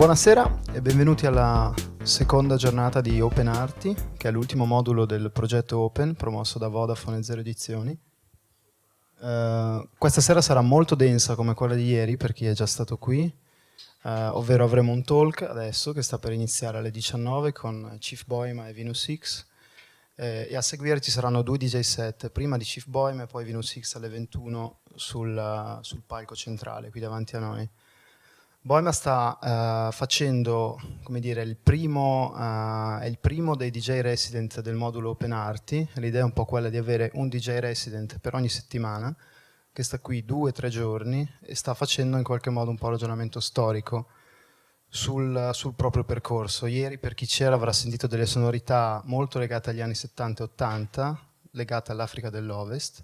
Buonasera e benvenuti alla seconda giornata di Open ARTI, che è l'ultimo modulo del progetto Open promosso da Vodafone e Zero Edizioni. Questa sera sarà molto densa come quella di ieri per chi è già stato qui, ovvero avremo un talk adesso che sta per iniziare alle 19 con Chief Boima e Venus X, e a seguire ci saranno due DJ set, prima di Chief Boima e poi Venus X alle 21 sul palco centrale qui davanti a noi. Boima sta facendo, come dire, è il primo dei DJ resident del modulo Open ARTI. L'idea è un po' quella di avere un DJ resident per ogni settimana, che sta qui 2 o 3 giorni e sta facendo in qualche modo un po' ragionamento storico sul proprio percorso. Ieri, per chi c'era, avrà sentito delle sonorità molto legate agli anni 70 e 80, legate all'Africa dell'Ovest.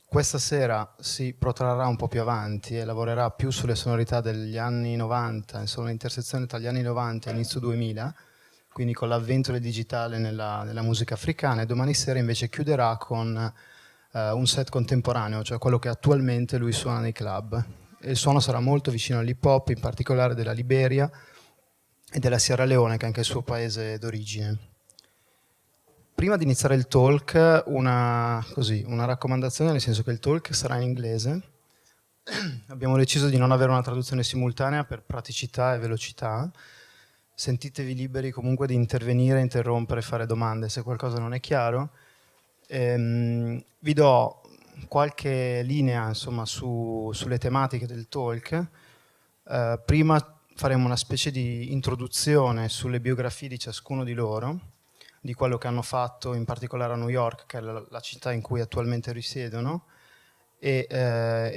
Questa sera si protrarrà un po' più avanti e lavorerà più sulle sonorità degli anni 90, insomma l'intersezione tra gli anni 90 e inizio 2000, quindi con l'avvento del digitale nella musica africana, e domani sera invece chiuderà con un set contemporaneo, cioè quello che attualmente lui suona nei club. E il suono sarà molto vicino all'hip hop, in particolare della Liberia e della Sierra Leone, che è anche il suo paese d'origine. Prima di iniziare il talk, una raccomandazione, nel senso che il talk sarà in inglese. Abbiamo deciso di non avere una traduzione simultanea per praticità e velocità. Sentitevi liberi comunque di intervenire, interrompere, fare domande se qualcosa non è chiaro. Vi do qualche linea, insomma, sulle tematiche del talk. Prima faremo una specie di introduzione sulle biografie di ciascuno di loro, di quello che hanno fatto in particolare a New York, che è la città in cui attualmente risiedono, e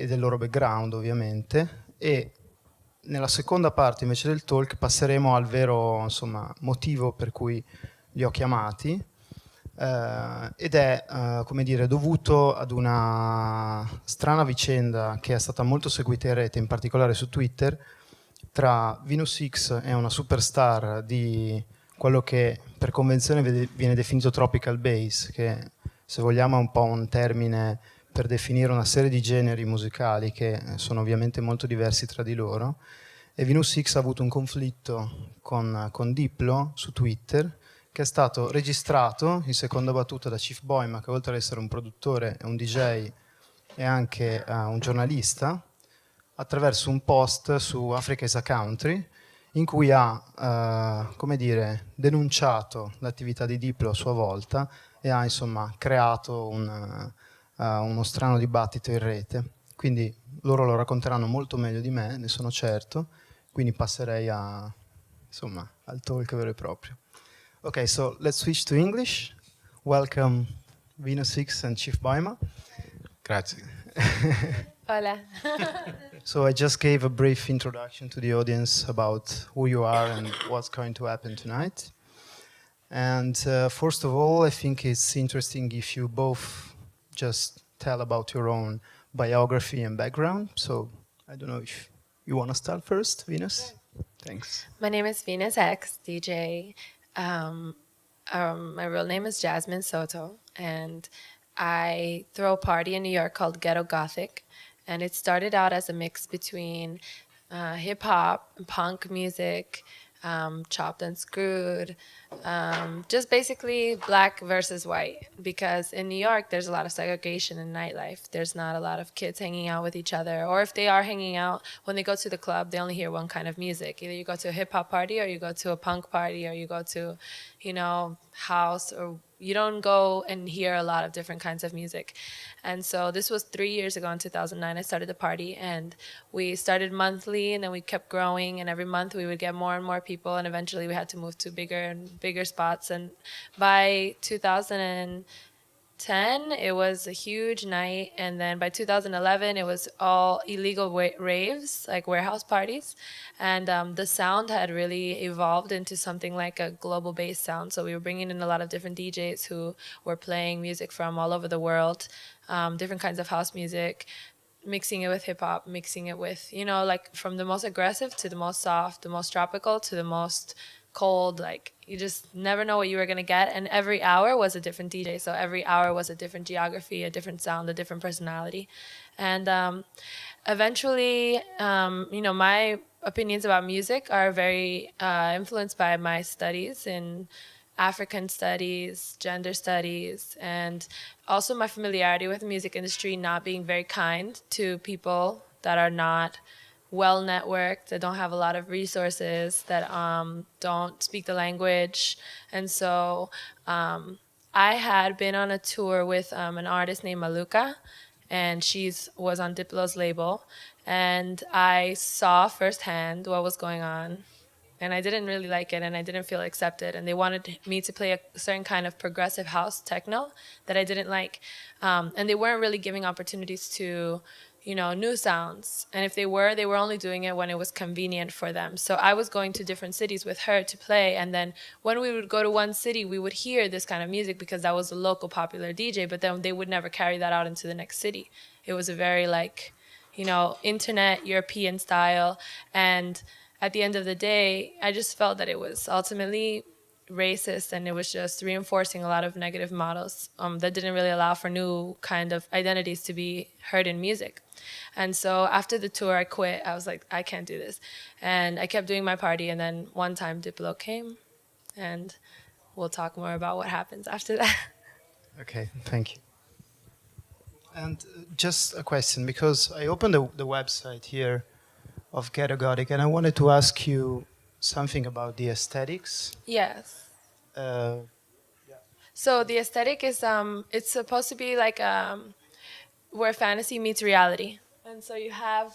del loro background ovviamente. E nella seconda parte invece del talk passeremo al vero, insomma, motivo per cui li ho chiamati, ed è come dire, dovuto ad una strana vicenda che è stata molto seguita in rete, in particolare su Twitter, tra Venus X e una superstar di quello che per convenzione viene definito tropical bass, che se vogliamo è un po' un termine per definire una serie di generi musicali che sono ovviamente molto diversi tra di loro. E Venus X ha avuto un conflitto con Diplo su Twitter, che è stato registrato in seconda battuta da Chief Boima, che oltre ad essere un produttore e un DJ è anche un giornalista, attraverso un post su Africa is a Country, in cui ha, come dire, denunciato l'attività di Diplo a sua volta e ha, insomma, creato uno strano dibattito in rete. Quindi loro lo racconteranno molto meglio di me, ne sono certo, quindi passerei al talk vero e proprio. Okay, so let's switch to English. Welcome Venus X and Chief Boima. Grazie. Hola. So I just gave a brief introduction to the audience about who you are and what's going to happen tonight. And first of all, I think it's interesting if you both just tell about your own biography and background. So I don't know if you want to start first, Venus? Thanks. My name is Venus X, DJ. My real name is Jasmine Soto, and I throw a party in New York called Ghetto Gothic. And it started out as a mix between hip-hop, punk music, chopped and screwed, just basically black versus white. Because in New York, there's a lot of segregation in nightlife. There's not a lot of kids hanging out with each other. Or if they are hanging out, when they go to the club, they only hear one kind of music. Either you go to a hip-hop party, or you go to a punk party, or you go to, house, or you don't go and hear a lot of different kinds of music. And so this was 3 years ago in 2009, I started the party, and we started monthly, and then we kept growing, and every month we would get more and more people, and eventually we had to move to bigger and bigger spots. And by 2010, it was a huge night, and then by 2011, it was all illegal raves, like warehouse parties, and the sound had really evolved into something like a global bass sound. So we were bringing in a lot of different DJs who were playing music from all over the world, different kinds of house music, mixing it with hip-hop, mixing it with, like from the most aggressive to the most soft, the most tropical to the most cold. Like you just never know what you were gonna get, and every hour was a different DJ. So every hour was a different geography, a different sound, a different personality, and eventually, my opinions about music are very influenced by my studies in African studies, gender studies, and also my familiarity with the music industry not being very kind to people that are not well networked, that don't have a lot of resources, that don't speak the language. And so I had been on a tour with an artist named Maluka, and was on Diplo's label. And I saw firsthand what was going on, and I didn't really like it, and I didn't feel accepted. And they wanted me to play a certain kind of progressive house techno that I didn't like, and they weren't really giving opportunities to, new sounds. And if they were only doing it when it was convenient for them. So I was going to different cities with her to play, and then when we would go to one city, we would hear this kind of music because that was a local popular DJ. But then they would never carry that out into the next city. It was a very like, internet European style. And at the end of the day, I just felt that it was ultimately racist, and it was just reinforcing a lot of negative models that didn't really allow for new kind of identities to be heard in music. And so after the tour, I quit. I was like, I can't do this. And I kept doing my party. And then one time Diplo came, and we'll talk more about what happens after that. Okay, thank you. And just a question, because I opened the website here of Ghetto Gothic, and I wanted to ask you something about the aesthetics. Yes. Uh, So the aesthetic is it's supposed to be like where fantasy meets reality. And so you have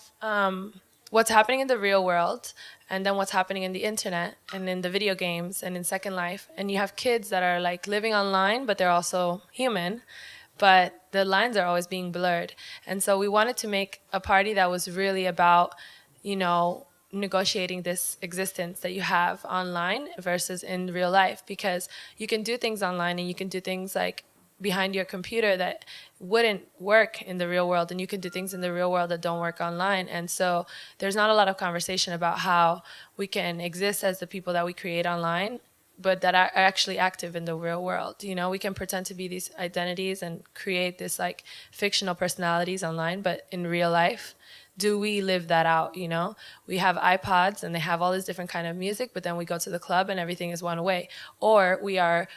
what's happening in the real world, and then what's happening in the internet and in the video games and in Second Life. And you have kids that are like living online, but they're also human, but the lines are always being blurred. And so we wanted to make a party that was really about, negotiating this existence that you have online versus in real life, because you can do things online and you can do things like behind your computer that wouldn't work in the real world, and you can do things in the real world that don't work online. And so there's not a lot of conversation about how we can exist as the people that we create online, but that are actually active in the real world. We can pretend to be these identities and create this like fictional personalities online, but in real life, do we live that out? We have iPods and they have all this different kind of music, but then we go to the club and everything is one way. Or we are,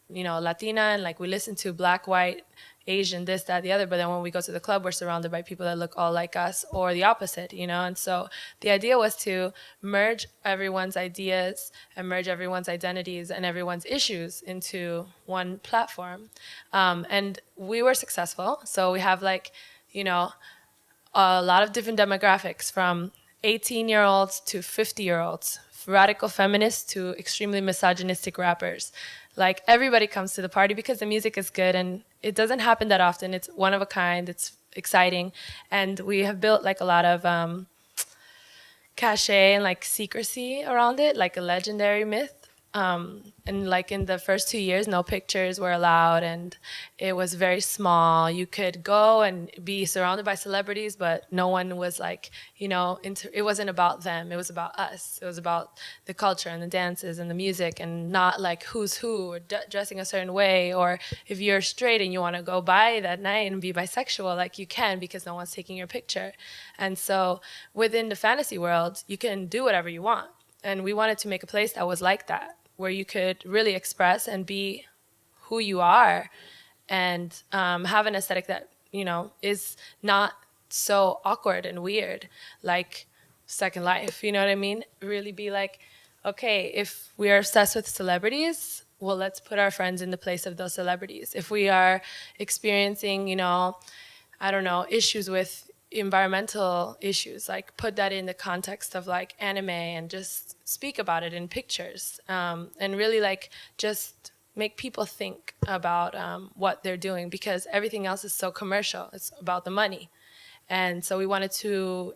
Latina, and like we listen to black, white, Asian, this, that, the other, but then when we go to the club, we're surrounded by people that look all like us, or the opposite. And so the idea was to merge everyone's ideas and merge everyone's identities and everyone's issues into one platform. And we were successful. So we have like, a lot of different demographics, from 18-year-olds to 50-year-olds, radical feminists to extremely misogynistic rappers. Like everybody comes to the party because the music is good, and it doesn't happen that often. It's one of a kind. It's exciting, and we have built like a lot of cachet and like secrecy around it, like a legendary myth. And like in the first 2 years, no pictures were allowed, and it was very small. You could go and be surrounded by celebrities, but no one was like, it wasn't about them. It was about us. It was about the culture and the dances and the music, and not like who's who, or dressing a certain way. Or if you're straight and you want to go by that night and be bisexual, like you can, because no one's taking your picture. And so within the fantasy world, you can do whatever you want. And we wanted to make a place that was like that, where you could really express and be who you are, and have an aesthetic that, is not so awkward and weird, like Second Life, you know what I mean? Really be like, okay, if we are obsessed with celebrities, well, let's put our friends in the place of those celebrities. If we are experiencing, I don't know, issues with environmental issues, like put that in the context of like anime and just speak about it in pictures, and really like just make people think about what they're doing, because everything else is so commercial. It's about the money. And so we wanted to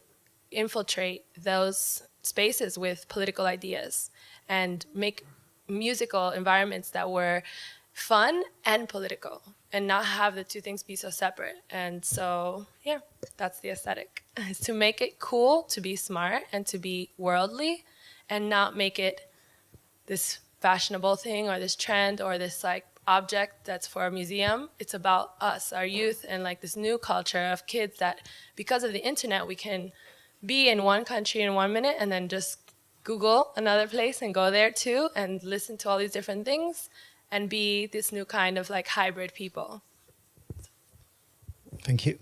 infiltrate those spaces with political ideas and make musical environments that were fun and political, and not have the two things be so separate. And so, yeah, that's the aesthetic. Is to make it cool, to be smart, and to be worldly, and not make it this fashionable thing or this trend or this like object that's for a museum. It's about us, our youth, and like this new culture of kids that because of the internet we can be in one country in 1 minute and then just Google another place and go there too and listen to all these different things and be this new kind of like hybrid people. Thank you.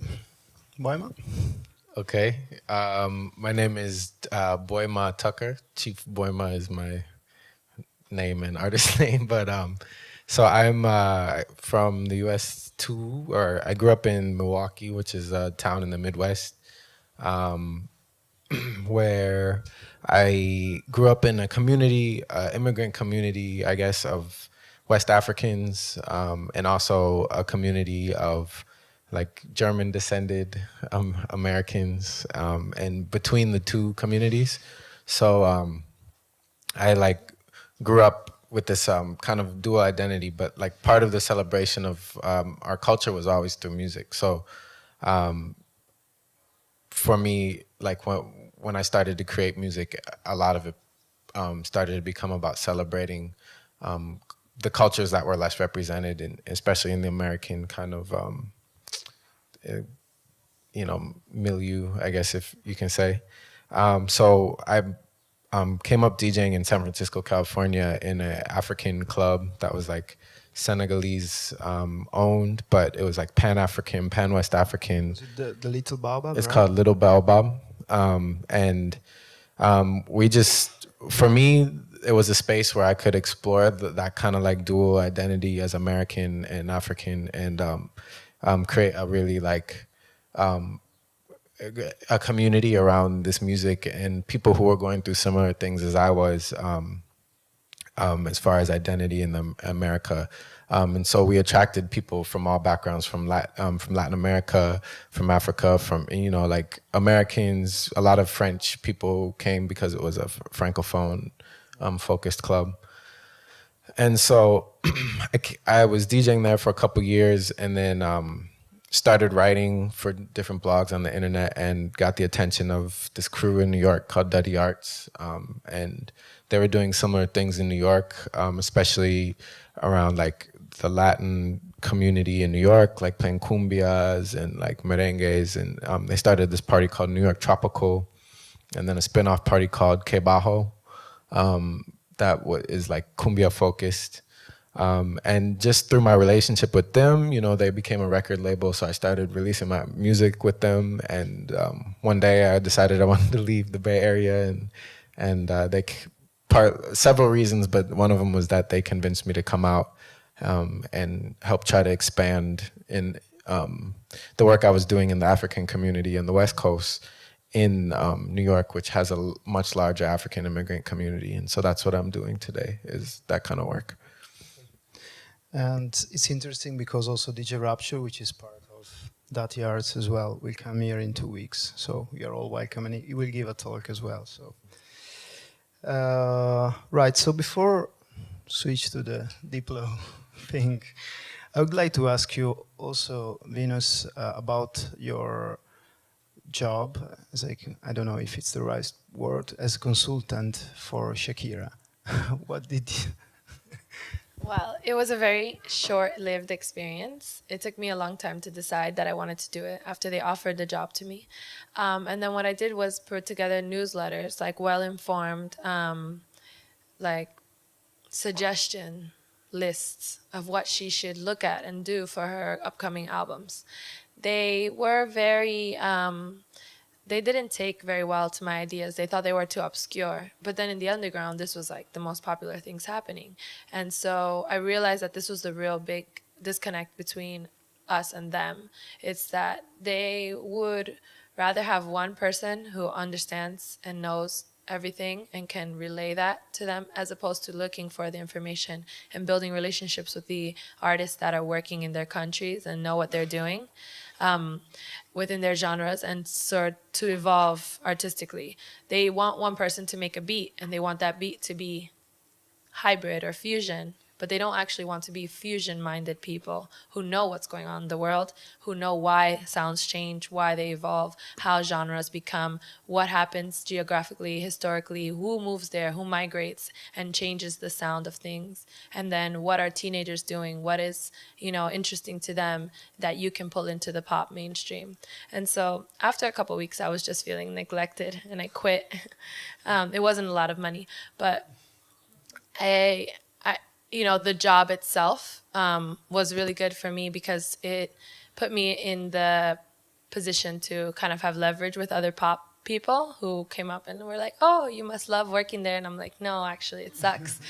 Boima? Okay. My name is Boima Tucker. Chief Boima is my name and artist name. But so I'm from the U.S. too, or I grew up in Milwaukee, which is a town in the Midwest, where I grew up in a community, immigrant community, I guess, of West Africans, and also a community of like German descended Americans, and between the two communities. So I like grew up with this kind of dual identity, but like part of the celebration of our culture was always through music. So for me, like when I started to create music, a lot of it started to become about celebrating the cultures that were less represented, and especially in the American kind of milieu, I guess if you can say. So I came up DJing in San Francisco, California, in an African club that was like Senegalese owned, but it was like Pan-African, Pan-West African. Is it the Little Baobab, It's right? called Little Baobab. And we just, for me, it was a space where I could explore that kind of like dual identity as American and African, and create a really like a community around this music and people who were going through similar things as I was, as far as identity in America. And so we attracted people from all backgrounds, from Latin America, from Africa, from, like Americans. A lot of French people came because it was a Francophone focused club. And so I was DJing there for a couple years, and then started writing for different blogs on the internet, and got the attention of this crew in New York called Duddy Arts. And they were doing similar things in New York, especially around like the Latin community in New York, like playing cumbias and like merengues. And they started this party called New York Tropical, and then a spin-off party called Que Bajo, that is like cumbia focused. And just through my relationship with them, they became a record label, so I started releasing my music with them. And one day I decided I wanted to leave the Bay Area, and several reasons, but one of them was that they convinced me to come out and help try to expand in the work I was doing in the African community in the West Coast in New York, which has a much larger African immigrant community. And so that's what I'm doing today, is that kind of work. And it's interesting because also DJ Rapture, which is part of Dati Arts as well, will come here in 2 weeks. So you're all welcome, and he will give a talk as well. So, right. So before switch to the Diplo thing, I would like to ask you also, Venus, about your job as I don't know if it's the right word, as a consultant for Shakira. What did you? Well, it was a very short-lived experience. It took me a long time to decide that I wanted to do it after they offered the job to me. And then what I did was put together newsletters, like well-informed, like suggestion lists of what she should look at and do for her upcoming albums. They were very they didn't take very well to my ideas. They thought they were too obscure. But then in the underground, this was like the most popular things happening. And so I realized that this was the real big disconnect between us and them. It's that they would rather have one person who understands and knows everything and can relay that to them, as opposed to looking for the information and building relationships with the artists that are working in their countries and know what they're doing within their genres and sort to evolve artistically. They want one person to make a beat, and they want that beat to be hybrid or fusion, but they don't actually want to be fusion-minded people who know what's going on in the world, who know why sounds change, why they evolve, how genres become, what happens geographically, historically, who moves there, who migrates and changes the sound of things, and then what are teenagers doing, what is, you know, interesting to them that you can pull into the pop mainstream. And so after a couple of weeks, I was just feeling neglected, and I quit. It wasn't a lot of money, but I, you know, the job itself was really good for me because it put me in the position to kind of have leverage with other pop people who came up and were like, "Oh, you must love working there," and I'm like, "No, actually, it sucks."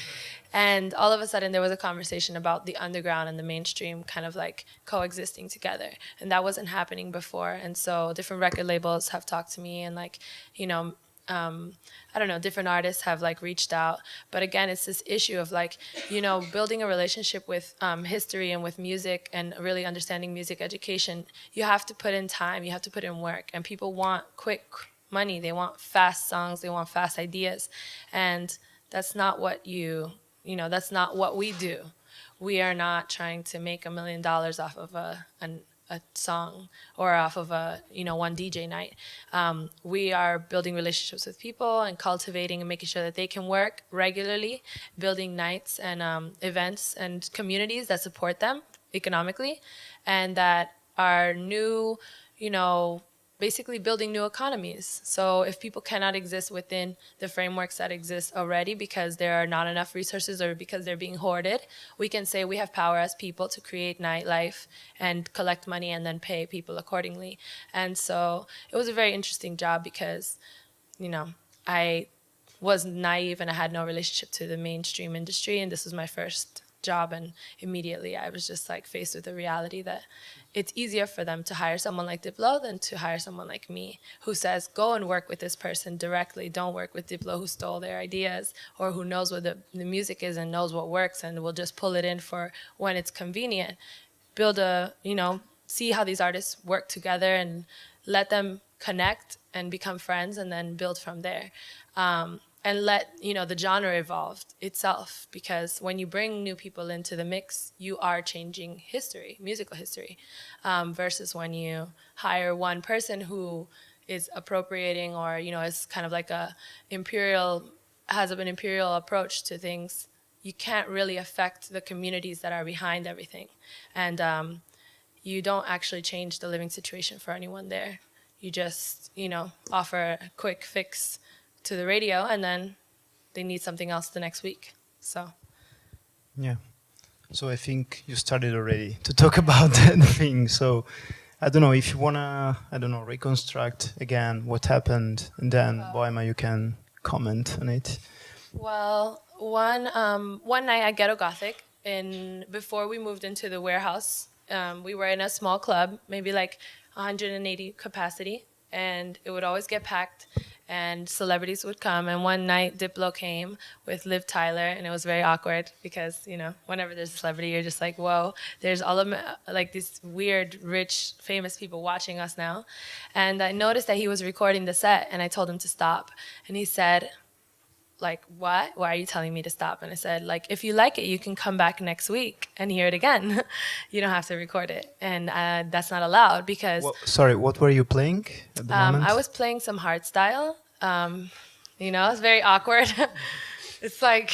And all of a sudden, there was a conversation about the underground and the mainstream kind of like coexisting together, and that wasn't happening before. And so, different record labels have talked to me, and like, you know, I don't know, different artists have like reached out. But again, it's this issue of like, you know, building a relationship with history and with music and really understanding music education. You have to put in time, you have to put in work, and people want quick money. They want fast songs, they want fast ideas. And that's not what you know, that's not what we do. We are not trying to make $1 million off of a song or off of a, you know, one DJ night. We are building relationships with people and cultivating and making sure that they can work regularly, building nights and events and communities that support them economically, and that are new, you know, basically building new economies. So if people cannot exist within the frameworks that exist already because there are not enough resources or because they're being hoarded, we can say we have power as people to create nightlife and collect money and then pay people accordingly. And so it was a very interesting job because, you know, I was naive and I had no relationship to the mainstream industry, and this was my first job, and immediately I was just like faced with the reality that it's easier for them to hire someone like Diplo than to hire someone like me who says, go and work with this person directly. Don't work with Diplo who stole their ideas or who knows what the music is and knows what works and will just pull it in for when it's convenient. Build a, you know, see how these artists work together and let them connect and become friends and then build from there. And let, you know, the genre evolve itself, because when you bring new people into the mix, you are changing history, musical history, versus when you hire one person who is appropriating or, you know, is kind of like has an imperial approach to things. You can't really affect the communities that are behind everything. And you don't actually change the living situation for anyone there. You just, you know, offer a quick fix to the radio, and then they need something else the next week. So, yeah. So I think you started already to talk about the thing. So I don't know if you wanna, I don't know, reconstruct again what happened, and then Boima, you can comment on it. well, one night at Ghetto Gothic, before we moved into the warehouse, we were in a small club, maybe like 180 capacity, and it would always get packed. And celebrities would come. And one night, Diplo came with Liv Tyler, and it was very awkward because, you know, whenever there's a celebrity, you're just like, whoa, there's all of like these weird, rich, famous people watching us now. And I noticed that he was recording the set, and I told him to stop. And he said, like, what? Why are you telling me to stop? And I said, like, if you like it, you can come back next week and hear it again. You don't have to record it. And that's not allowed because Sorry, what were you playing at the moment? I was playing some hardstyle. You know, it's very awkward. It's like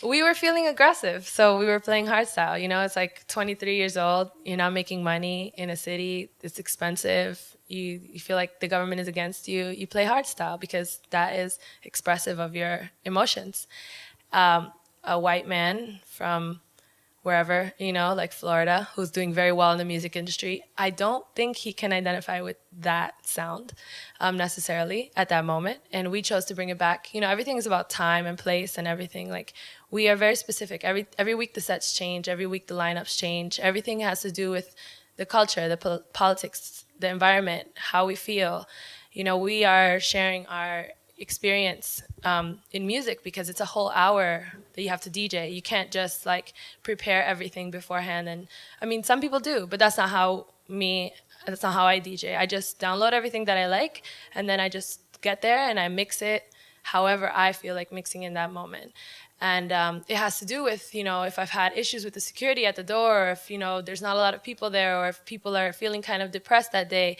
we were feeling aggressive, so we were playing hardstyle. You know, it's like 23 years old. You're not making money in a city. It's expensive. You feel like the government is against you. You play hardstyle because that is expressive of your emotions. A white man from wherever, you know, like Florida, who's doing very well in the music industry, I don't think he can identify with that sound necessarily at that moment. And we chose to bring it back. You know, everything is about time and place and everything. Like, we are very specific. Every week the sets change. Every week the lineups change. Everything has to do with the culture, the politics, the environment, how we feel. You know, we are sharing our experience in music because it's a whole hour that you have to DJ. You can't just like prepare everything beforehand. And I mean, some people do, but that's not how I DJ. I just download everything that I like, and then I just get there and I mix it however I feel like mixing in that moment. And it has to do with, if I've had issues with the security at the door, or if, there's not a lot of people there, or if people are feeling kind of depressed that day,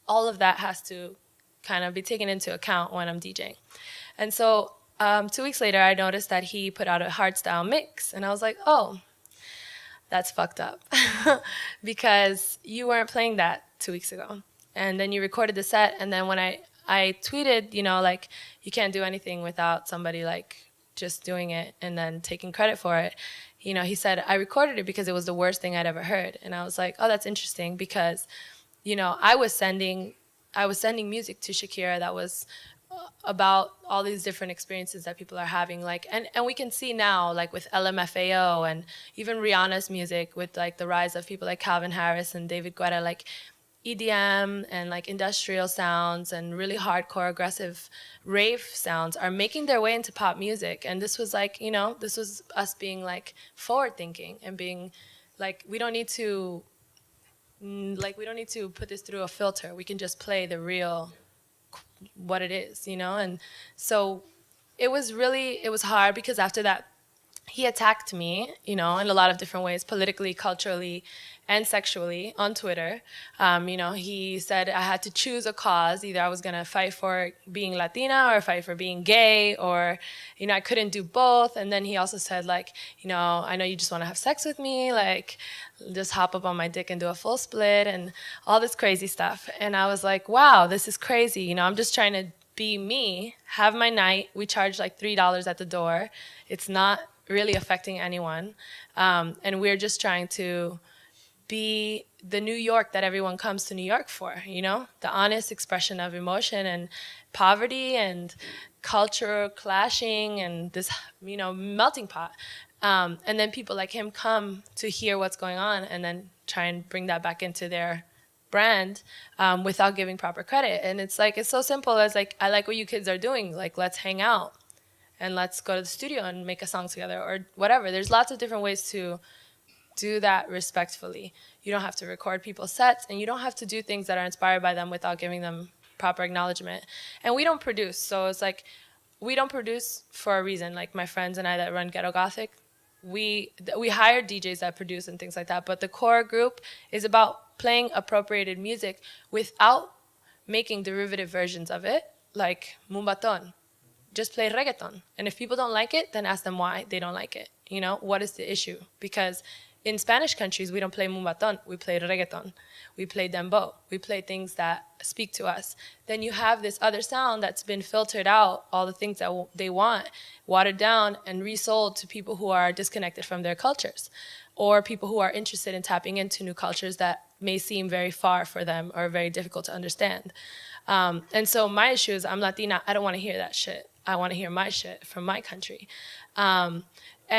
all of that has to kind of be taken into account when I'm DJing. And so 2 weeks later, I noticed that he put out a hardstyle mix. And I was like, oh, that's fucked up. Because you weren't playing that 2 weeks ago. And then you recorded the set. And then when I tweeted, like, you can't do anything without somebody like just doing it and then taking credit for it. He said, I recorded it because it was the worst thing I'd ever heard. And I was like, oh, that's interesting, because, I was sending music to Shakira that was about all these different experiences that people are having, like, and we can see now, like with LMFAO and even Rihanna's music, with like the rise of people like Calvin Harris and David Guetta, like EDM and like industrial sounds and really hardcore aggressive rave sounds are making their way into pop music. And this was like, this was us being like forward thinking and being like, we don't need to put this through a filter. We can just play the real, what it is, and so it was hard, because after that he attacked me, in a lot of different ways, politically, culturally, and sexually on Twitter. He said I had to choose a cause. Either I was going to fight for being Latina or fight for being gay, or, I couldn't do both. And then he also said, like, I know you just want to have sex with me, like, just hop up on my dick and do a full split and all this crazy stuff. And I was like, wow, this is crazy. I'm just trying to be me, have my night. We charge like $3 at the door. It's not really affecting anyone. And we're just trying to be the New York that everyone comes to New York for, the honest expression of emotion and poverty and culture clashing and this, melting pot. And then people like him come to hear what's going on and then try and bring that back into their brand without giving proper credit. And it's like, it's so simple as like, I like what you kids are doing. Like, let's hang out and let's go to the studio and make a song together or whatever. There's lots of different ways to do that respectfully. You don't have to record people's sets, and you don't have to do things that are inspired by them without giving them proper acknowledgement. And we don't produce, so it's like, we don't produce for a reason. Like my friends and I that run Ghetto Gothic, we hire DJs that produce and things like that, but the core group is about playing appropriated music without making derivative versions of it, like mumbaton. Just play reggaeton. And if people don't like it, then ask them why they don't like it. What is the issue? Because in Spanish countries, we don't play mumbaton, we play reggaeton. We play dembow. We play things that speak to us. Then you have this other sound that's been filtered out, all the things that they want, watered down and resold to people who are disconnected from their cultures, or people who are interested in tapping into new cultures that may seem very far for them or very difficult to understand. And so my issue is, I'm Latina, I don't want to hear that shit. I want to hear my shit from my country. And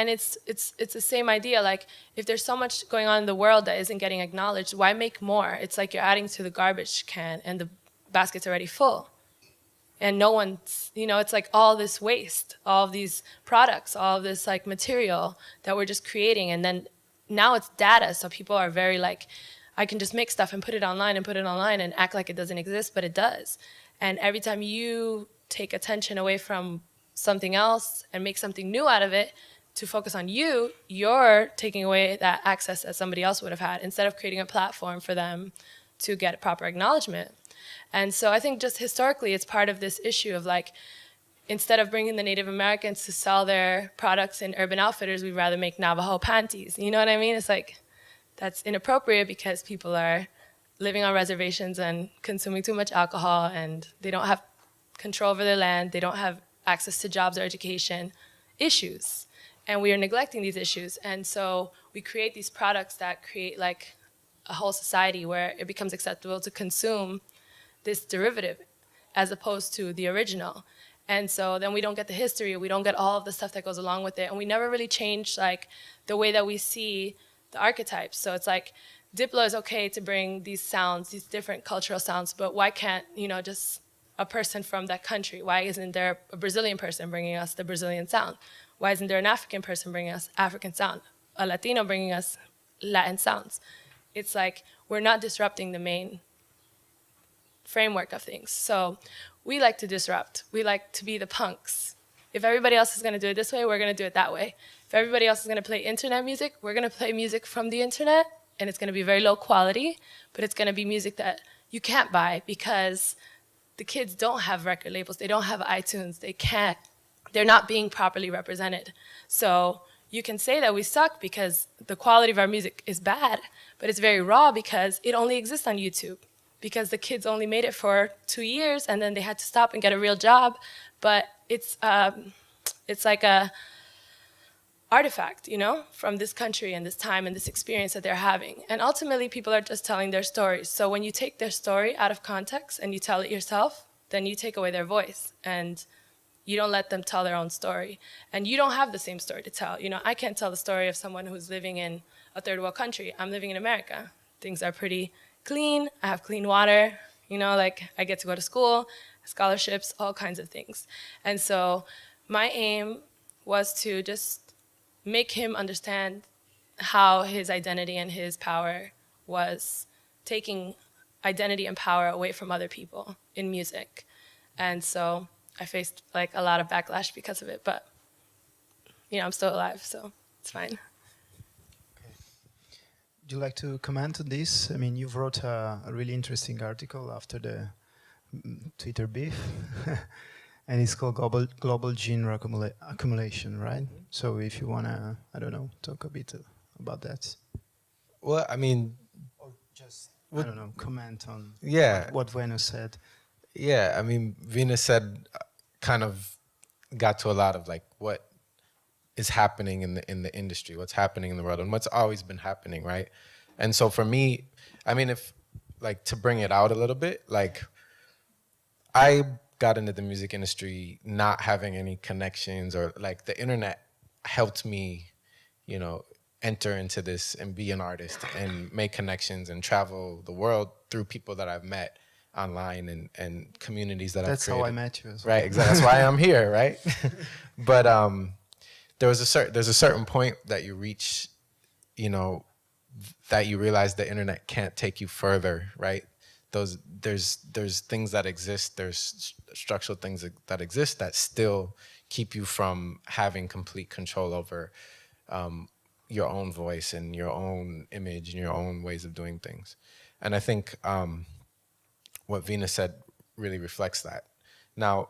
it's the same idea. Like, if there's so much going on in the world that isn't getting acknowledged, why make more? It's like you're adding to the garbage can and the basket's already full. And no one's, it's like all this waste, all of these products, all of this like material that we're just creating. And then now it's data. So people are very like, I can just make stuff and put it online and act like it doesn't exist, but it does. And every time you take attention away from something else and make something new out of it to focus on you, you're taking away that access that somebody else would have had, instead of creating a platform for them to get proper acknowledgement. And so I think just historically, it's part of this issue of like, instead of bringing the Native Americans to sell their products in Urban Outfitters, we'd rather make Navajo panties. You know what I mean? It's like, that's inappropriate because people are living on reservations and consuming too much alcohol, and they don't have control over their land, they don't have access to jobs or education, issues. And we are neglecting these issues. And so we create these products that create like a whole society where it becomes acceptable to consume this derivative as opposed to the original. And so then we don't get the history, we don't get all of the stuff that goes along with it. And we never really change like the way that we see the archetypes. So it's like, Diplo is okay to bring these sounds, these different cultural sounds, but why can't, just a person from that country? Why isn't there a Brazilian person bringing us the Brazilian sound? Why isn't there an African person bringing us African sound? A Latino bringing us Latin sounds? It's like, we're not disrupting the main framework of things. So we like to disrupt. We like to be the punks If everybody else is going to do it this way, we're going to do it that way. If everybody else is going to play internet music, we're going to play music from the internet, and it's going to be very low quality, but it's going to be music that you can't buy because the kids don't have record labels. They don't have iTunes. They're not being properly represented. So you can say that we suck because the quality of our music is bad, but it's very raw because it only exists on YouTube, because the kids only made it for 2 years and then they had to stop and get a real job. But it's like a artifact, you know, from this country and this time and this experience that they're having. And ultimately, people are just telling their stories. So when you take their story out of context and you tell it yourself, then you take away their voice and you don't let them tell their own story. And you don't have the same story to tell. You know, I can't tell the story of someone who's living in a third world country. I'm living in America. Things are pretty clean. I have clean water. You know, like I get to go to school, scholarships, all kinds of things. And so my aim was to just make him understand how his identity and his power was taking identity and power away from other people in music. And so I faced like a lot of backlash because of it, but you know, I'm still alive, so it's fine. Would you like to comment on this? I mean, you've wrote a really interesting article after the Twitter beef, and it's called Global Gene Accumulation, right? So if you want to, I don't know, talk a bit about that. Well, I mean, Or just, I don't know, comment on yeah, what Venus said. yeah. I mean, Venus said kind of got to a lot of like what is happening in the industry, what's happening in the world, and what's always been happening, right? And so for me, I mean, if like to bring it out a little bit, like I got into the music industry not having any connections, or like the internet helped me, you know, enter into this and be an artist and make connections and travel the world through people that I've met online and communities that I've created. That's how I met you as well. Right, exactly. That's why I'm here, right? But there's a certain point that you reach, you know, that you realize the internet can't take you further, right? There's things that exist, there's structural things that exist that still keep you from having complete control over your own voice and your own image and your own ways of doing things. And I think what Venus said really reflects that. Now,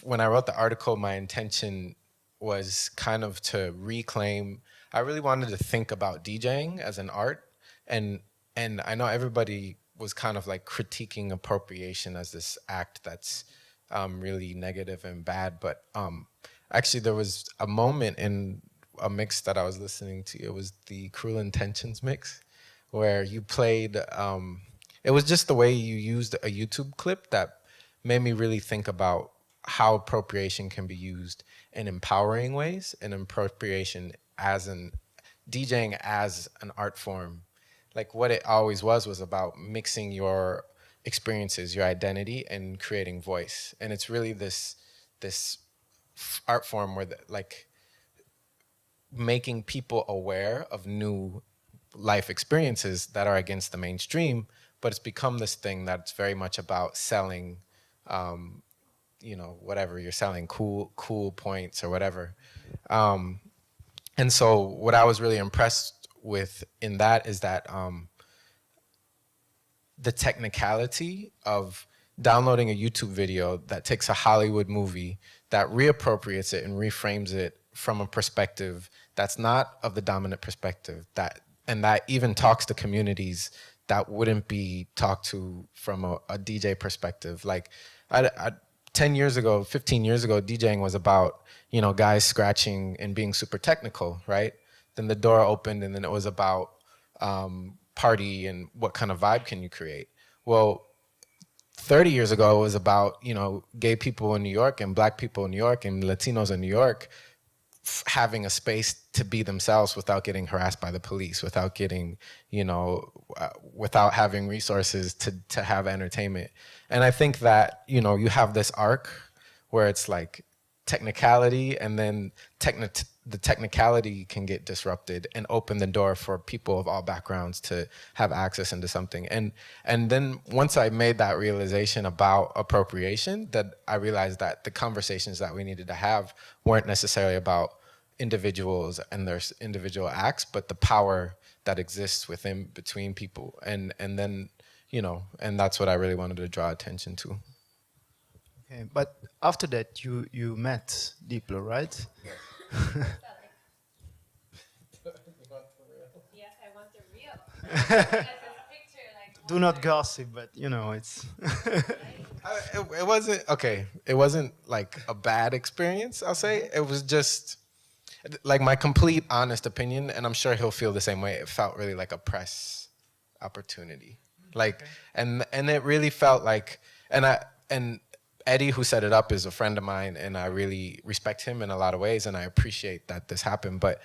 when I wrote the article, my intention was kind of to reclaim, I really wanted to think about DJing as an art. And I know everybody was kind of like critiquing appropriation as this act that's really negative and bad. But actually there was a moment in a mix that I was listening to. It was the Cruel Intentions mix, where you played, it was just the way you used a YouTube clip that made me really think about how appropriation can be used in empowering ways, and appropriation as DJing as an art form. Like what it always was about mixing your experiences, your identity, and creating voice. And it's really this art form where like making people aware of new life experiences that are against the mainstream, but it's become this thing that's very much about selling, you know, whatever you're selling, cool points or whatever. And so what I was really impressed with in that is that the technicality of downloading a YouTube video that takes a Hollywood movie, that reappropriates it and reframes it from a perspective that's not of the dominant perspective, that even talks to communities that wouldn't be talked to from a DJ perspective. Like 10 years ago, 15 years ago, DJing was about, you know, guys scratching and being super technical, right? Then the door opened, and then it was about party and what kind of vibe can you create. Well, 30 years ago, it was about, you know, gay people in New York and black people in New York and Latinos in New York having a space to be themselves without getting harassed by the police, without getting, you know, without having resources to have entertainment. And I think that, you know, you have this arc where it's like technicality, and then the technicality can get disrupted and open the door for people of all backgrounds to have access into something. And then once I made that realization about appropriation, that I realized that the conversations that we needed to have weren't necessarily about individuals and their individual acts, but the power that exists within between people. And then, you know, and that's what I really wanted to draw attention to. Okay, but after that, you met Diplo, right? Yes, I want the real. Do not gossip, but you know it's. It wasn't okay. It wasn't like a bad experience, I'll say. It was just like my complete honest opinion, and I'm sure he'll feel the same way. It felt really like a press opportunity, like, and it really felt like, and Eddie, who set it up, is a friend of mine, and I really respect him in a lot of ways, and I appreciate that this happened. But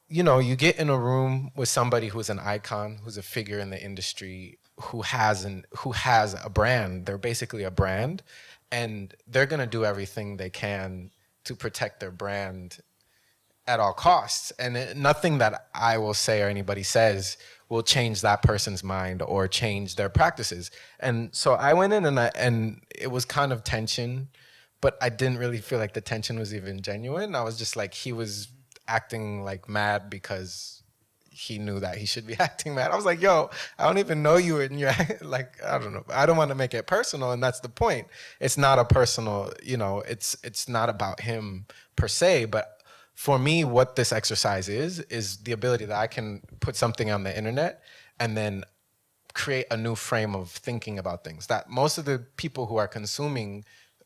you know, you get in a room with somebody who's an icon, who's a figure in the industry, who has a brand. They're basically a brand, and they're gonna do everything they can to protect their brand at all costs. And nothing that I will say or anybody says will change that person's mind or change their practices. And so I went in, and it was kind of tension, but I didn't really feel like the tension was even genuine. I was just like, he was acting like mad because he knew that he should be acting mad. I was like, yo, I don't even know you, and you're like, I don't know. I don't want to make it personal, and that's the point. It's not a personal, you know, it's not about him per se, but for me, what this exercise is the ability that I can put something on the internet and then create a new frame of thinking about things that most of the people who are consuming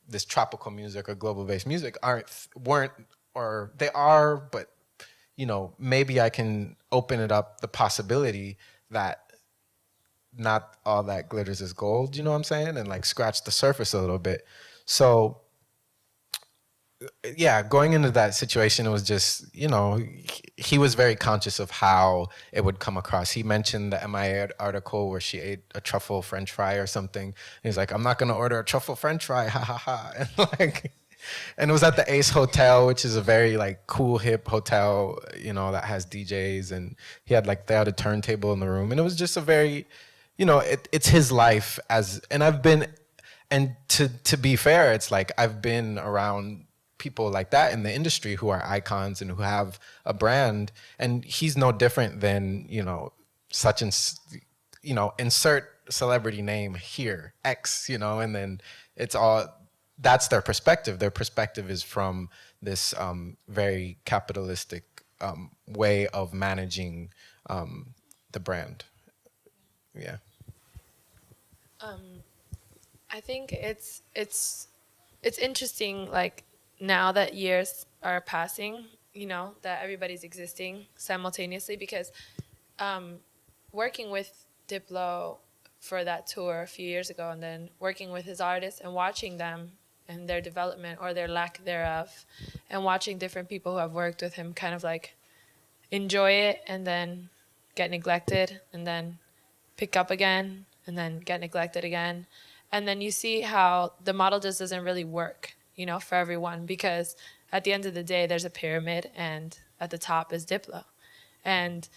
this tropical music or global based music weren't, or they are, but you know, maybe I can open it up the possibility that not all that glitters is gold, you know what I'm saying? And like scratch the surface a little bit. So yeah, going into that situation, it was just, you know, he was very conscious of how it would come across. He mentioned the MIA article where she ate a truffle French fry or something. He's like, I'm not going to order a truffle French fry, ha ha ha. And like, and it was at the Ace Hotel, which is a very like cool, hip hotel, you know, that has DJs. And they had a turntable in the room. And it was just a very, you know, it's his life and to be fair, it's like I've been around people like that in the industry who are icons and who have a brand, and he's no different than, you know, such and, you know, insert celebrity name here, X, you know, and then it's all, that's their perspective. Their perspective is from this very capitalistic way of managing the brand. Yeah. I think it's interesting, like now that years are passing, you know, that everybody's existing simultaneously, because working with Diplo for that tour a few years ago, and then working with his artists and watching them and their development or their lack thereof, and watching different people who have worked with him kind of like enjoy it and then get neglected and then pick up again and then get neglected again. And then you see how the model just doesn't really work, you know, for everyone, because at the end of the day, there's a pyramid and at the top is Diplo. And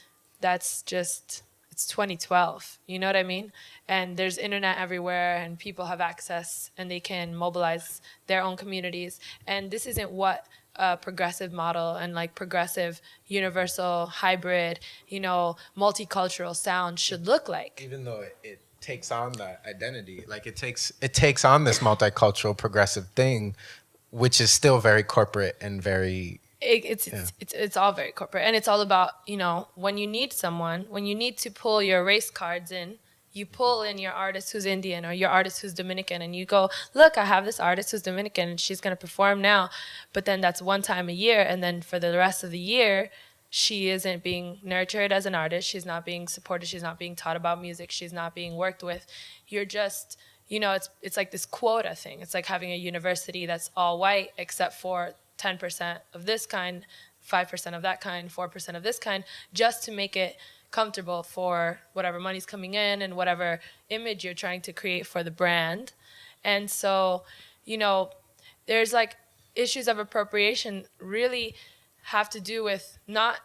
that's just, it's 2012, you know what I mean? And there's internet everywhere and people have access and they can mobilize their own communities. And this isn't what a progressive model and like progressive, universal, hybrid, you know, multicultural sound should look like. Even though it takes on that identity, like it takes on this multicultural progressive thing, which is still very corporate and very it's all very corporate, and it's all about, you know, when you need someone, when you need to pull your race cards in, you pull in your artist who's Indian or your artist who's Dominican, and you go, look, I have this artist who's Dominican and she's going to perform now. But then that's one time a year, and then for the rest of the year she isn't being nurtured as an artist, she's not being supported, she's not being taught about music, she's not being worked with. You're just, you know, it's like this quota thing. It's like having a university that's all white except for 10% of this kind, 5% of that kind, 4% of this kind, just to make it comfortable for whatever money's coming in and whatever image you're trying to create for the brand. And so, you know, there's like issues of appropriation really have to do with not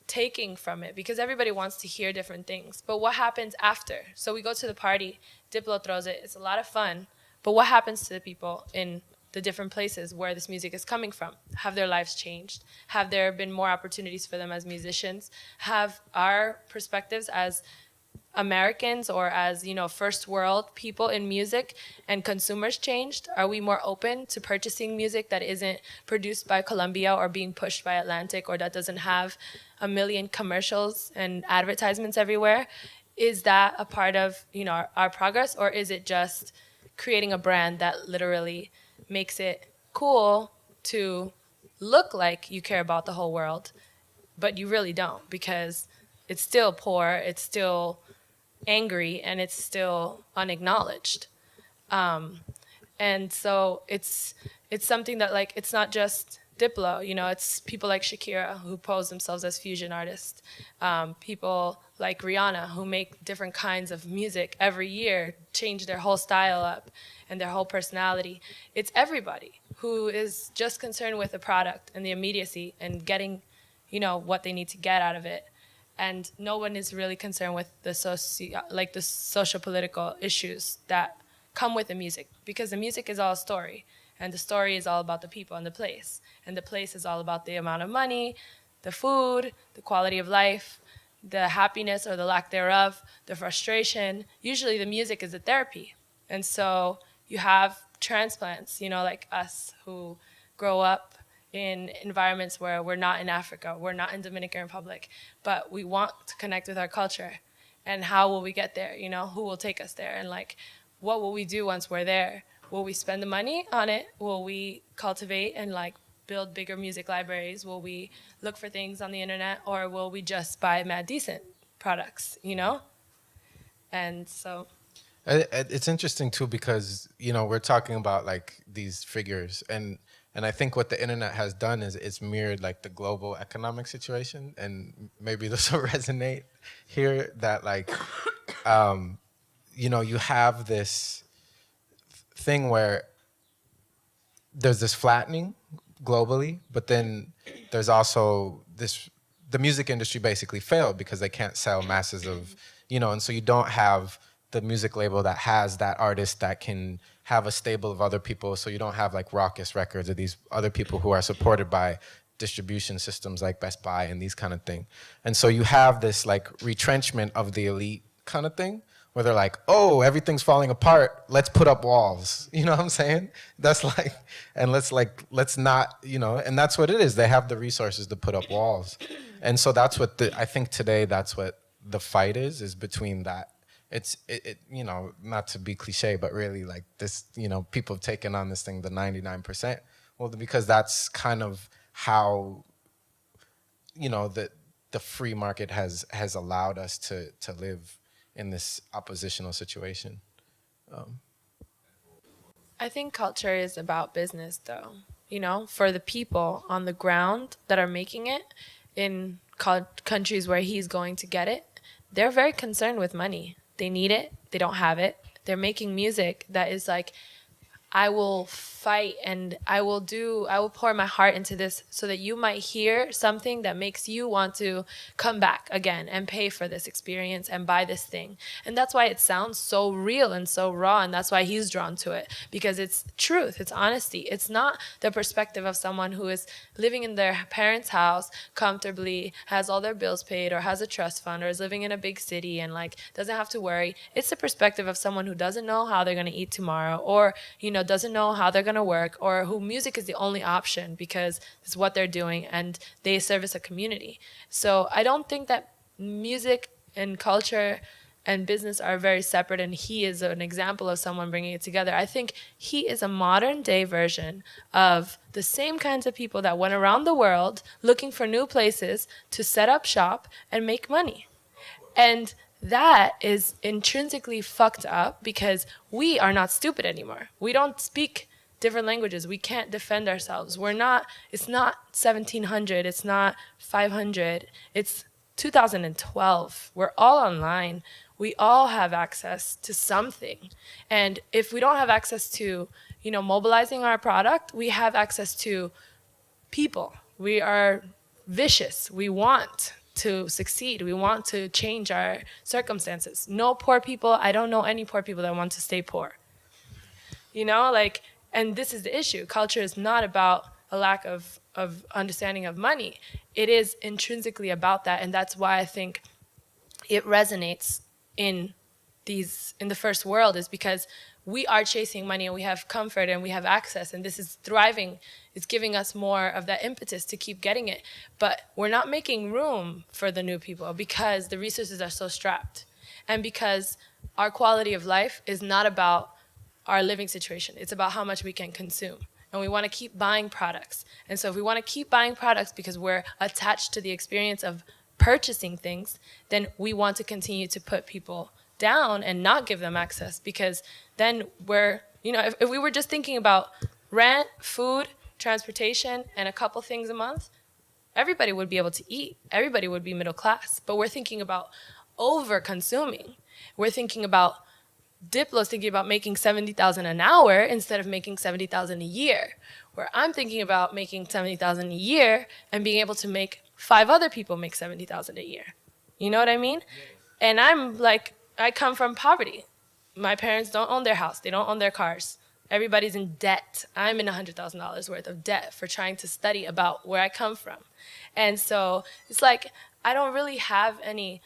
taking from it, because everybody wants to hear different things. But what happens after? So we go to the party, Diplo throws it, it's a lot of fun. But what happens to the people in the different places where this music is coming from? Have their lives changed? Have there been more opportunities for them as musicians? Have our perspectives as Americans or as, first world people in music and consumers changed? Are we more open to purchasing music that isn't produced by Columbia or being pushed by Atlantic, or that doesn't have a million commercials and advertisements everywhere? Is that a part of, our progress, or is it just creating a brand that literally makes it cool to look like you care about the whole world, but you really don't, because it's still poor, it's still angry, and it's still unacknowledged. And so it's something that, like, it's not just Diplo, it's people like Shakira who pose themselves as fusion artists, people like Rihanna who make different kinds of music every year, change their whole style up and their whole personality. It's everybody who is just concerned with the product and the immediacy and getting, what they need to get out of it. And no one is really concerned with the social political issues that come with the music, because the music is all a story, and the story is all about the people and the place, and the place is all about the amount of money, the food, the quality of life, the happiness or the lack thereof, the frustration. Usually the music is a therapy. And so you have transplants, like us, who grow up in environments where we're not in Africa, we're not in Dominican Republic, but we want to connect with our culture. And how will we get there? Who will take us there? And, like, what will we do once we're there? Will we spend the money on it? Will we cultivate and, like, build bigger music libraries? Will we look for things on the internet, or will we just buy mad decent products, And so It's interesting too because we're talking about like these figures, and I think what the internet has done is it's mirrored like the global economic situation, and maybe this will resonate here that like you have this thing where there's this flattening globally, but then there's also this, the music industry basically failed because they can't sell masses of, and so you don't have the music label that has that artist that can have a stable of other people. So you don't have like Raucous Records or these other people who are supported by distribution systems like Best Buy and these kind of thing. And so you have this like retrenchment of the elite kind of thing where they're like, oh, everything's falling apart, let's put up walls. You know what I'm saying? That's like, and let's not, and that's what it is. They have the resources to put up walls. And so that's what I think today that's what the fight is between that. It's, not to be cliche, but really like this, people have taken on this thing, the 99%. Well, because that's kind of how, the free market has allowed us to live in this oppositional situation. I think culture is about business, though. For the people on the ground that are making it in countries where he's going to get it, they're very concerned with money. They need it. They don't have it. They're making music that is like, I will fight and I will pour my heart into this so that you might hear something that makes you want to come back again and pay for this experience and buy this thing. And that's why it sounds so real and so raw, and that's why he's drawn to it, because it's truth, it's honesty. It's not the perspective of someone who is living in their parents' house comfortably, has all their bills paid, or has a trust fund, or is living in a big city and like doesn't have to worry. It's the perspective of someone who doesn't know how they're going to eat tomorrow, or doesn't know how they're going to work, or who music is the only option because it's what they're doing and they service a community. So I don't think that music and culture and business are very separate, and he is an example of someone bringing it together. I think he is a modern day version of the same kinds of people that went around the world looking for new places to set up shop and make money. And that is intrinsically fucked up because we are not stupid anymore. We don't speak different languages. We can't defend ourselves. It's not 1700, it's not 500, it's 2012. We're all online. We all have access to something. And if we don't have access to, mobilizing our product, we have access to people. We are vicious. We want to succeed. We want to change our circumstances. No poor people. I don't know any poor people that want to stay poor. And this is the issue. Culture is not about a lack of understanding of money. It is intrinsically about that, and that's why I think it resonates in the first world, is because we are chasing money and we have comfort and we have access, and this is thriving. It's giving us more of that impetus to keep getting it. But we're not making room for the new people because the resources are so strapped, and because our quality of life is not about our living situation. It's about how much we can consume. And we want to keep buying products. And so if we want to keep buying products because we're attached to the experience of purchasing things, then we want to continue to put people down and not give them access, because then if we were just thinking about rent, food, transportation, and a couple things a month, everybody would be able to eat. Everybody would be middle class. But we're thinking about over consuming. We're thinking about Diplo's thinking about making 70,000 an hour instead of making 70,000 a year, where I'm thinking about making 70,000 a year and being able to make 5 other people make 70,000 a year. You know what I mean? And I come from poverty. My parents don't own their house. They don't own their cars. Everybody's in debt. I'm in $100,000 worth of debt for trying to study about where I come from. And so it's like, I don't really have any,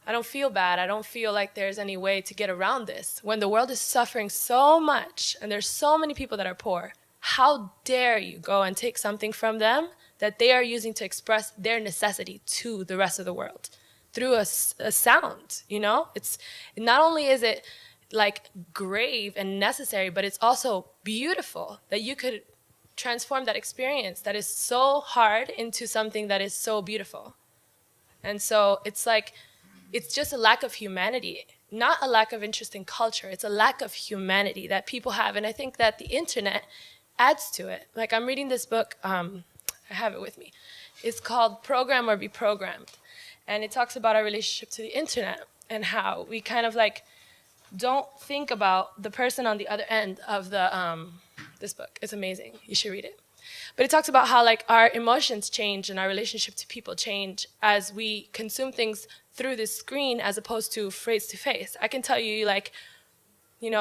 I don't feel bad. I don't feel like there's any way to get around this. When the world is suffering so much and there's so many people that are poor, how dare you go and take something from them that they are using to express their necessity to the rest of the world through a sound, It's not only is it like grave and necessary, but it's also beautiful that you could transform that experience that is so hard into something that is so beautiful. And so it's like, it's just a lack of humanity, not a lack of interest in culture. It's a lack of humanity that people have. And I think that the internet adds to it. Like, I'm reading this book, I have it with me. It's called Program or Be Programmed. And it talks about our relationship to the internet and how we kind of like don't think about the person on the other end of this book. It's amazing. You should read it. But it talks about how like our emotions change and our relationship to people change as we consume things through this screen as opposed to face to face. I can tell you like,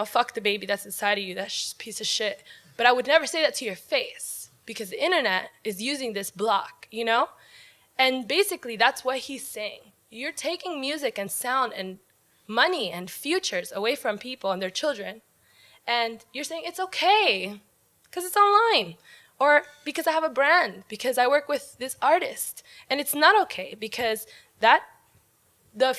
fuck the baby that's inside of you, that piece of shit. But I would never say that to your face because the internet is using this block, And basically that's what he's saying. You're taking music and sound and money and futures away from people and their children. And you're saying it's okay because it's online. Or because I have a brand, because I work with this artist. And it's not okay because the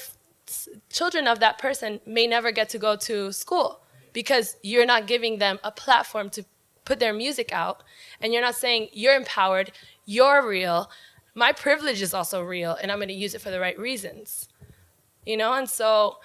children of that person may never get to go to school because you're not giving them a platform to put their music out. And you're not saying you're empowered, you're real, my privilege is also real, and I'm going to use it for the right reasons. And so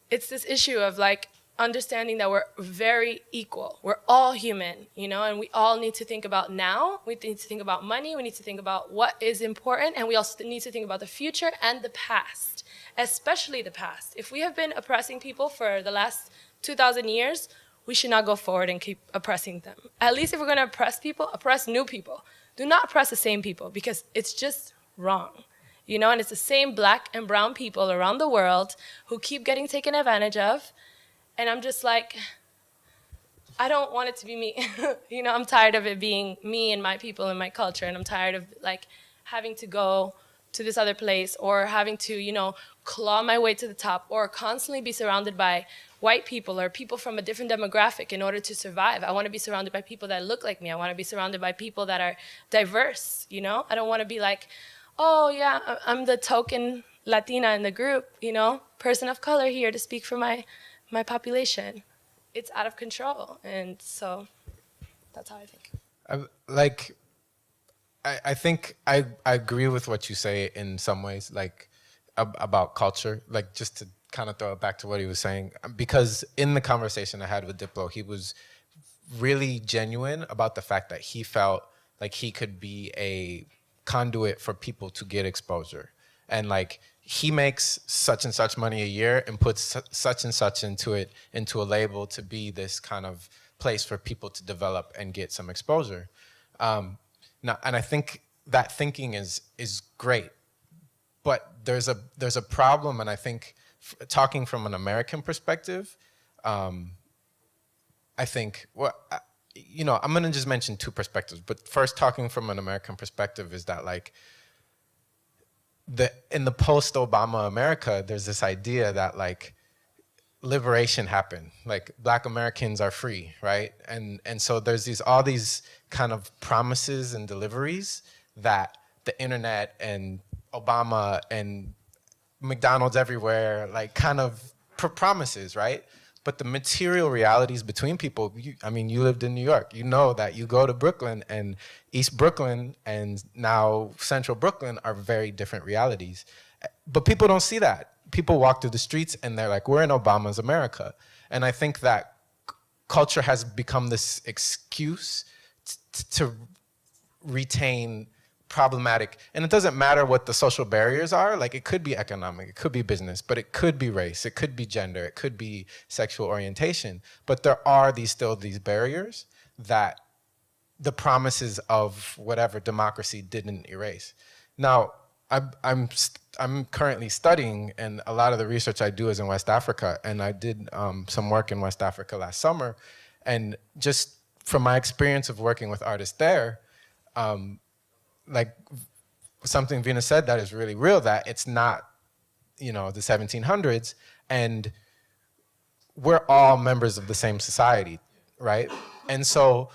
it's this issue of like understanding that we're very equal. We're all human, and we all need to think about now. We need to think about money. We need to think about what is important, and we also need to think about the future and the past, especially the past. If we have been oppressing people for the last 2,000 years, we should not go forward and keep oppressing them. At least if we're going to oppress people, oppress new people. Do not oppress the same people because it's just wrong. And it's the same black and brown people around the world who keep getting taken advantage of. And I'm just like, I don't want it to be me. I'm tired of it being me and my people and my culture. And I'm tired of like having to go to this other place or having to, claw my way to the top or constantly be surrounded by white people or people from a different demographic in order to survive. I want to be surrounded by people that look like me. I want to be surrounded by people that are diverse, I don't want to be like, oh yeah, I'm the token Latina in the group, person of color here to speak for my population. It's out of control. And so that's how I think. I think I agree with what you say in some ways, like about culture, like just to kind of throw it back to what he was saying, because in the conversation I had with Diplo, he was really genuine about the fact that he felt like he could be a conduit for people to get exposure. And like, he makes such and such money a year and puts such and such into a label to be this kind of place for people to develop and get some exposure. Now, and I think that thinking is great, but there's a problem, and I think talking from an American perspective, I think, well, you know, I'm gonna just mention two perspectives, but first, talking from an American perspective is that, like, in the post-Obama America, there's this idea that, like, liberation happened, like Black Americans are free, right? And so there's all these kind of promises and deliveries that the internet and Obama and McDonald's everywhere, like, kind of promises, right? But the material realities between people, I mean, you lived in New York. You know that you go to Brooklyn, and East Brooklyn and now Central Brooklyn are very different realities. But people don't see that. People walk through the streets and they're like, we're in Obama's America. And I think that culture has become this excuse to retain problematic, and it doesn't matter what the social barriers are. Like, it could be economic, it could be business, but it could be race, it could be gender, it could be sexual orientation. But there are still these barriers that the promises of whatever democracy didn't erase. Now, I'm currently studying, and a lot of the research I do is in West Africa, and I did some work in West Africa last summer, and just from my experience of working with artists there, like something Vina said that is really real, that it's not, you know, the 1700s, and we're all members of the same society, right? And so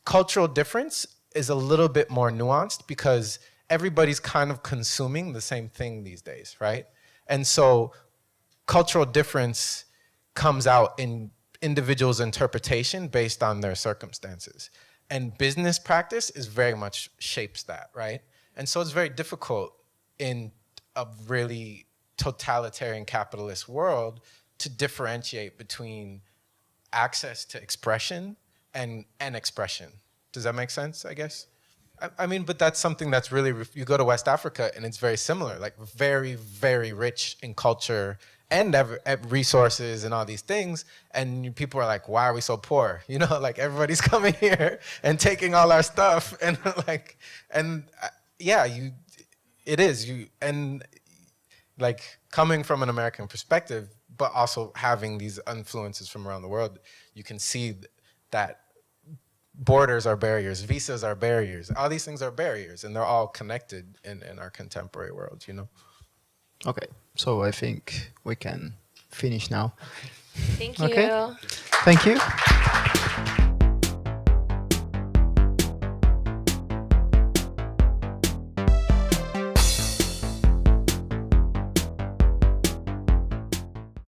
cultural difference is a little bit more nuanced because everybody's kind of consuming the same thing these days, right? And so cultural difference comes out in individuals' interpretation based on their circumstances. And business practice is very much shapes that, right? And so it's very difficult in a really totalitarian capitalist world to differentiate between access to expression and expression. Does that make sense, I guess? I mean, but that's something that's really, you go to West Africa and it's very similar, like very, very rich in culture and resources and all these things. And people are like, why are we so poor? You know, like, everybody's coming here and taking all our stuff. And like, and yeah, it is, and like, coming from an American perspective, but also having these influences from around the world, you can see that borders are barriers, visas are barriers, all these things are barriers, and they're all connected in our contemporary world, you know? Okay, so I think we can finish now. Thank you. Okay. Thank you.